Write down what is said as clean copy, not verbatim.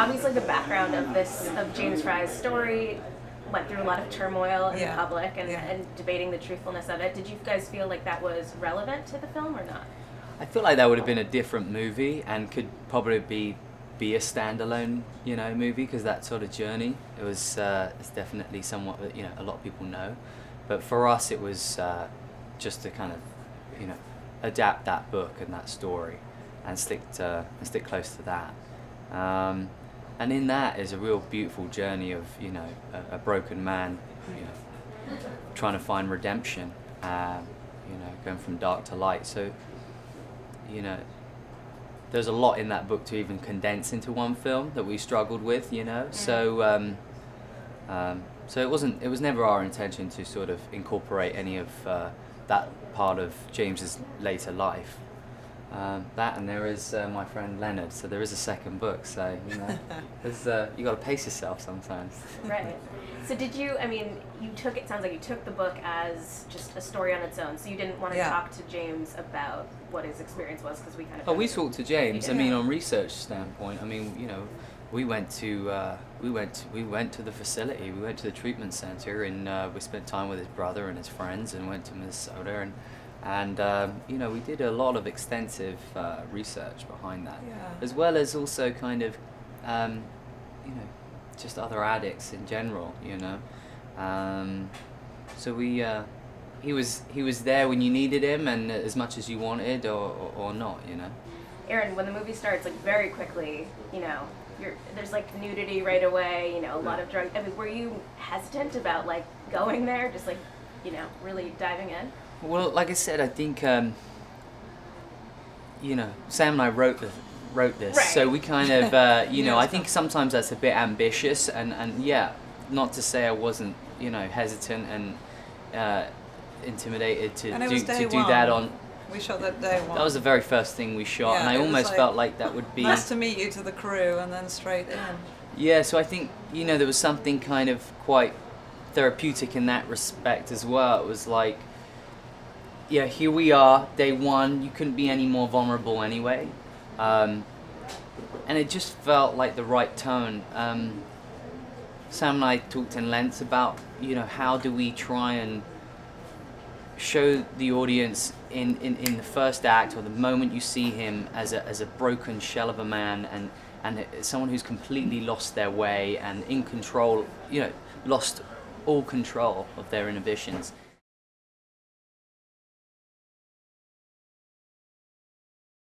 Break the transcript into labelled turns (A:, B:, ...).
A: obviously the background of James Frey's story went through a lot of turmoil in the public and debating the truthfulness of it. Did you guys feel like that was relevant to the film or not?
B: I feel like that would have been a different movie and could probably be a standalone, movie, because that sort of journey, it was it's definitely somewhat that a lot of people know, but for us it was just to kind of adapt that book and that story and stick close to that. And in that is a real beautiful journey of a broken man trying to find redemption, going from dark to light. So there's a lot in that book to even condense into one film that we struggled with, So so it was never our intention to sort of incorporate any of that part of James's later life. That, and there is my friend Leonard, so there is a second book, so there's you got to pace yourself sometimes.
A: Right. So did you, it sounds like you took the book as just a story on its own, so you didn't want to talk to James about what his experience was, because we kind of...
B: Oh, we talked to James, on research standpoint, we went to the facility, we went to the treatment center, and we spent time with his brother and his friends, and went to Minnesota, and we did a lot of extensive research behind that, as well as also kind of, just other addicts in general, So he was there when you needed him, and as much as you wanted, or not,
A: Aaron, when the movie starts, like very quickly, there's like nudity right away, a lot of drugs. Were you hesitant about like going there, just like, really diving in?
B: Well, like I said, I think Sam and I wrote this,
A: right.
B: So we kind of I think sometimes that's a bit ambitious, and not to say I wasn't hesitant and intimidated to do that on.
C: We shot that day one.
B: That was the very first thing we shot, and I almost felt like that would be
C: nice to meet you to the crew, and then straight in.
B: Yeah, so I think there was something kind of quite therapeutic in that respect as well. It was like, here we are, day one. You couldn't be any more vulnerable anyway, and it just felt like the right tone. Sam and I talked in length about how do we try and show the audience in the first act, or the moment you see him, as a broken shell of a man, and someone who's completely lost their way and in control, lost all control of their inhibitions.